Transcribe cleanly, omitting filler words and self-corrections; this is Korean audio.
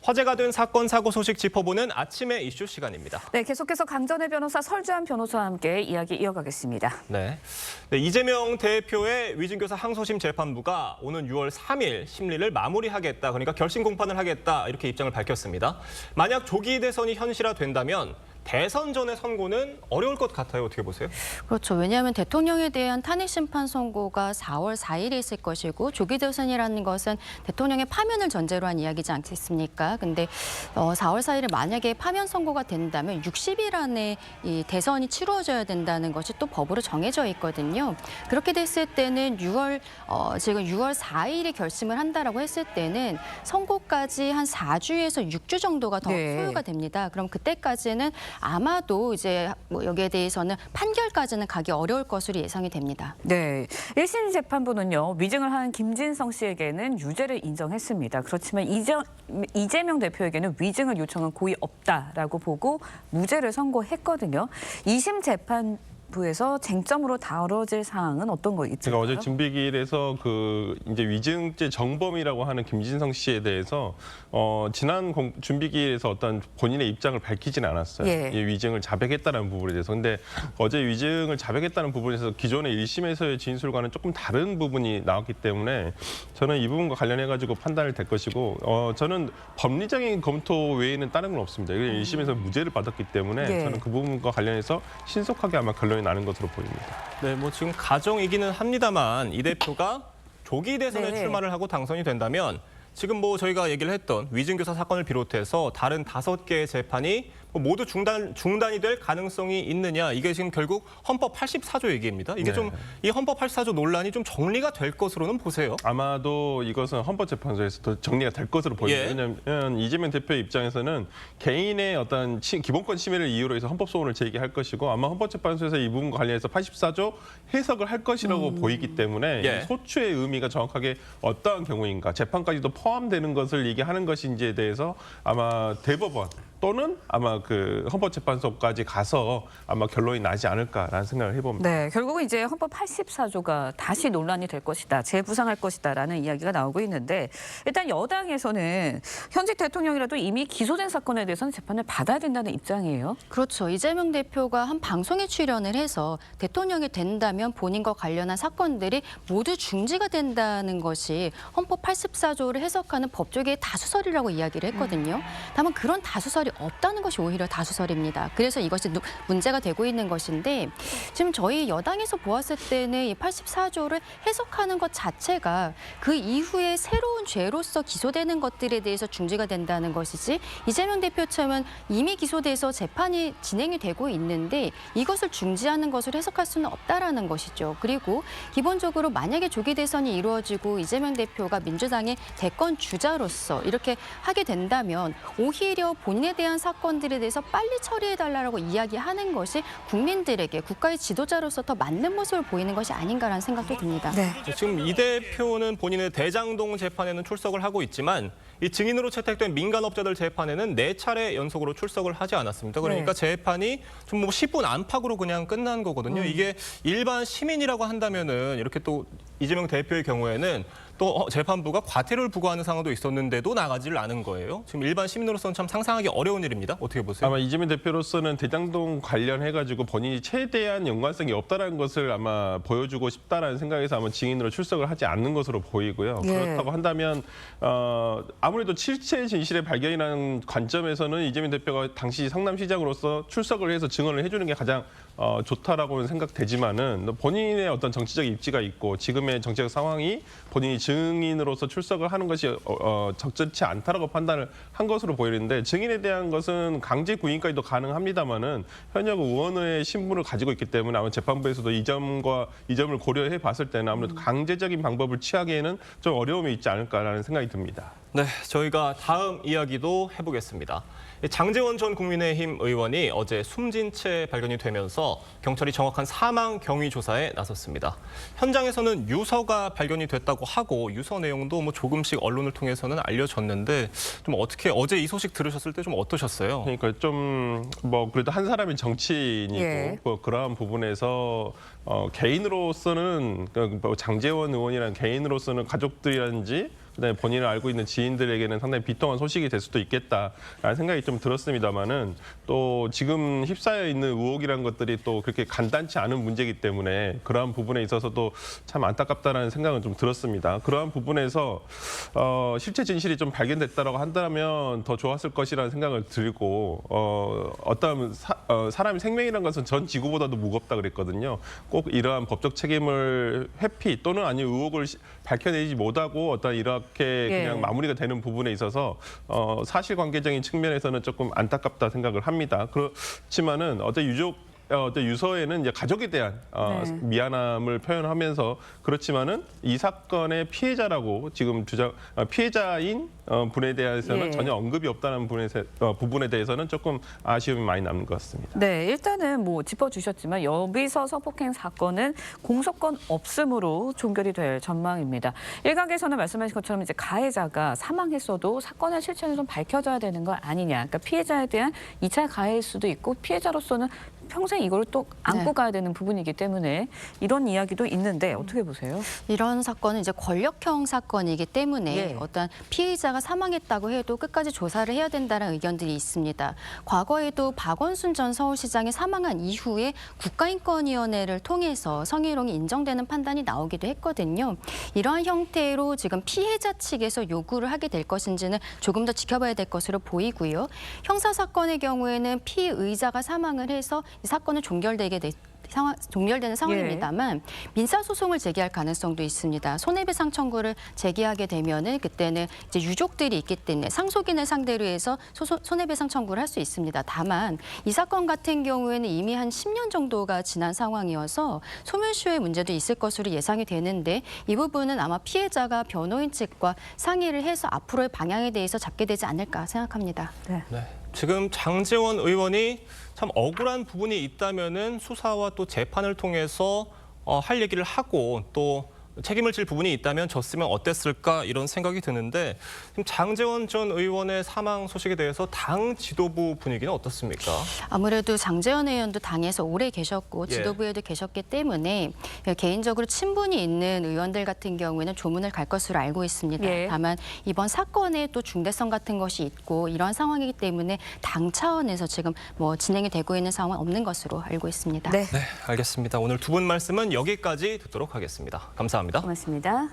화제가 된 사건, 사고 소식 짚어보는 아침의 이슈 시간입니다. 네, 계속해서 강전의 변호사 설주한 변호사와 함께 이야기 이어가겠습니다. 네, 이재명 대표의 위증교사 항소심 재판부가 오는 6월 3일 심리를 마무리하겠다, 그러니까 결심 공판을 하겠다 이렇게 입장을 밝혔습니다. 만약 조기 대선이 현실화된다면 대선 전의 선고는 어려울 것 같아요. 어떻게 보세요? 그렇죠. 왜냐하면 대통령에 대한 탄핵 심판 선고가 4월 4일에 있을 것이고 조기 대선이라는 것은 대통령의 파면을 전제로 한 이야기지 않겠습니까? 근데 4월 4일에 만약에 파면 선고가 된다면 60일 안에 이 대선이 치루어져야 된다는 것이 또 법으로 정해져 있거든요. 그렇게 됐을 때는 지금 6월 4일에 결심을 한다라고 했을 때는 선고까지 한 4주에서 6주 정도가 더 소요가 됩니다. 그럼 그때까지는 아마도 이제 여기에 대해서는 판결까지는 가기 어려울 것으로 예상이 됩니다. 네, 1심 재판부는요, 위증을 한 김진성 씨에게는 유죄를 인정했습니다. 그렇지만 이재명 대표에게는 위증을 요청한 고의 없다라고 보고 무죄를 선고했거든요. 2심 재판부에서 쟁점으로 다뤄질 사항은 어떤 거 있을까요? 제가 어제 준비기일에서 이제 위증죄 정범이라고 하는 김진성 씨에 대해서 지난 준비기일에서 어떤 본인의 입장을 밝히지는 않았어요. 이 위증을 자백했다는 부분에 대해서. 근데 어제 위증을 자백했다는 부분에서 기존의 1심에서의 진술과는 조금 다른 부분이 나왔기 때문에 저는 이 부분과 관련해가지고 판단을 될 것이고 저는 법리적인 검토 외에는 다른 건 없습니다. 1심에서 무죄를 받았기 때문에 저는 그 부분과 관련해서 신속하게 아마 결론이 나는 것으로 보입니다. 네, 지금 가정이기는 합니다만 이 대표가 조기 대선에 출마를 하고 당선이 된다면 지금 저희가 얘기를 했던 위증교사 사건을 비롯해서 다른 5개의 재판이 모두 중단이 될 가능성이 있느냐, 이게 지금 결국 헌법 84조 얘기입니다. 이게 좀 이 헌법 84조 논란이 좀 정리가 될 것으로는 보세요. 아마도 이것은 헌법재판소에서 더 정리가 될 것으로 보입니다. 왜냐하면 이재명 대표의 입장에서는 개인의 어떤 기본권 침해를 이유로 해서 헌법소원을 제기할 것이고 아마 헌법재판소에서 이 부분과 관련해서 84조 해석을 할 것이라고 보이기 때문에 소추의 의미가 정확하게 어떠한 경우인가, 재판까지도 포함되는 것을 얘기하는 것인지에 대해서 아마 대법원 또는 아마 헌법재판소까지 가서 아마 결론이 나지 않을까라는 생각을 해봅니다. 네, 결국은 이제 헌법 84조가 다시 논란이 될 것이다, 재부상할 것이다라는 이야기가 나오고 있는데, 일단 여당에서는 현직 대통령이라도 이미 기소된 사건에 대해서는 재판을 받아야 된다는 입장이에요. 그렇죠. 이재명 대표가 한 방송에 출연을 해서 대통령이 된다면 본인과 관련한 사건들이 모두 중지가 된다는 것이 헌법 84조를 해석하는 법조계의 다수설이라고 이야기를 했거든요. 다만 그런 다수설이 없다는 것이 오히려 다수설입니다. 그래서 이것이 문제가 되고 있는 것인데, 지금 저희 여당에서 보았을 때는 이 84조를 해석하는 것 자체가 그 이후에 새로운 죄로서 기소되는 것들에 대해서 중지가 된다는 것이지, 이재명 대표처럼 이미 기소돼서 재판이 진행이 되고 있는데 이것을 중지하는 것을 해석할 수는 없다라는 것이죠. 그리고 기본적으로 만약에 조기 대선이 이루어지고 이재명 대표가 민주당의 대권 주자로서 이렇게 하게 된다면 오히려 본인에 대한 사건들에 대해서 빨리 처리해달라고 이야기하는 것이 국민들에게 국가의 지도자로서 더 맞는 모습을 보이는 것이 아닌가라는 생각도 듭니다. 지금 이 대표는 본인의 대장동 재판에는 출석을 하고 있지만 이 증인으로 채택된 민간업자들 재판에는 4차례 연속으로 출석을 하지 않았습니다. 그러니까 재판이 좀 10분 안팎으로 그냥 끝난 거거든요. 이게 일반 시민이라고 한다면은 이렇게 또 이재명 대표의 경우에는 또 재판부가 과태료를 부과하는 상황도 있었는데도 나가지를 않은 거예요. 지금 일반 시민으로서는 참 상상하기 어려운 일입니다. 어떻게 보세요? 아마 이재명 대표로서는 대장동 관련해가지고 본인이 최대한 연관성이 없다는 것을 아마 보여주고 싶다라는 생각에서 아마 증인으로 출석을 하지 않는 것으로 보이고요. 그렇다고 한다면 아무래도 실체 진실의 발견이라는 관점에서는 이재명 대표가 당시 성남시장으로서 출석을 해서 증언을 해주는 게 가장 좋다라고는 생각되지만은 본인의 어떤 정치적 입지가 있고 지금의 정치적 상황이 본인이 증인으로서 출석을 하는 것이 적절치 않다라고 판단을 한 것으로 보이는데, 증인에 대한 것은 강제 구인까지도 가능합니다만은 현역 의원의 신분을 가지고 있기 때문에 아마 재판부에서도 이 점을 고려해 봤을 때는 아무래도 강제적인 방법을 취하기에는 좀 어려움이 있지 않을까라는 생각이 듭니다. 네, 저희가 다음 이야기도 해보겠습니다. 장제원 전 국민의힘 의원이 어제 숨진 채 발견이 되면서 경찰이 정확한 사망 경위 조사에 나섰습니다. 현장에서는 유서가 발견이 됐다고 하고 유서 내용도 조금씩 언론을 통해서는 알려졌는데, 좀 어떻게 어제 이 소식 들으셨을 때 좀 어떠셨어요? 그러니까 좀 그래도 한 사람이 정치인이고 그러한 부분에서 개인으로서는 장제원 의원이라는 개인으로서는 가족들이라든지 그다음에 본인을 알고 있는 지인들에게는 상당히 비통한 소식이 될 수도 있겠다라는 생각이 좀 들었습니다만은 또 지금 휩싸여 있는 의혹이라는 것들이 또 그렇게 간단치 않은 문제이기 때문에 그러한 부분에 있어서도 참 안타깝다라는 생각은 좀 들었습니다. 그러한 부분에서 실체 진실이 좀 발견됐다라고 한다면 더 좋았을 것이라는 생각을 들고 어떤 사람의 생명이라는 것은 전 지구보다도 무겁다 그랬거든요. 꼭 이러한 법적 책임을 회피 또는 아니 의혹을 밝혀내지 못하고 어떤 이렇게 그냥 마무리가 되는 부분에 있어서 사실관계적인 측면에서는 조금 안타깝다 생각을 합니다. 그렇지만은 유서에는 이제 가족에 대한 미안함을 표현하면서 그렇지만은 이 사건의 피해자라고 지금 피해자인 분에 대해서는 전혀 언급이 없다는 부분에 대해서는 조금 아쉬움이 많이 남는 것 같습니다. 네, 일단은 뭐 짚어주셨지만 여비서 성폭행 사건은 공소권 없음으로 종결이 될 전망입니다. 일각에서는 말씀하신 것처럼 이제 가해자가 사망했어도 사건의 실체는 좀 밝혀져야 되는 거 아니냐. 그러니까 피해자에 대한 2차 가해일 수도 있고 피해자로서는 평생 이걸 또 안고 가야 되는 부분이기 때문에 이런 이야기도 있는데 어떻게 보세요? 이런 사건은 이제 권력형 사건이기 때문에 어떤 피의자가 사망했다고 해도 끝까지 조사를 해야 된다는 의견들이 있습니다. 과거에도 박원순 전 서울시장이 사망한 이후에 국가인권위원회를 통해서 성희롱이 인정되는 판단이 나오기도 했거든요. 이러한 형태로 지금 피해자 측에서 요구를 하게 될 것인지는 조금 더 지켜봐야 될 것으로 보이고요. 형사 사건의 경우에는 피의자가 사망을 해서 이 사건은 종결되는 상황입니다만 민사소송을 제기할 가능성도 있습니다. 손해배상 청구를 제기하게 되면은 그때는 이제 유족들이 있기 때문에 상속인을 상대로 해서 손해배상 청구를 할 수 있습니다. 다만 이 사건 같은 경우에는 이미 한 10년 정도가 지난 상황이어서 소멸시효의 문제도 있을 것으로 예상이 되는데 이 부분은 아마 피해자가 변호인 측과 상의를 해서 앞으로의 방향에 대해서 잡게 되지 않을까 생각합니다. 네. 지금 장제원 의원이 참 억울한 부분이 있다면은 수사와 또 재판을 통해서 할 얘기를 하고 또 책임을 질 부분이 있다면 졌으면 어땠을까 이런 생각이 드는데 지금 장제원 전 의원의 사망 소식에 대해서 당 지도부 분위기는 어떻습니까? 아무래도 장제원 의원도 당에서 오래 계셨고 지도부에도 계셨기 때문에 개인적으로 친분이 있는 의원들 같은 경우에는 조문을 갈 것으로 알고 있습니다. 다만 이번 사건에 또 중대성 같은 것이 있고 이런 상황이기 때문에 당 차원에서 지금 뭐 진행이 되고 있는 상황은 없는 것으로 알고 있습니다. 네, 알겠습니다. 오늘 두 분 말씀은 여기까지 듣도록 하겠습니다. 감사합니다. 고맙습니다.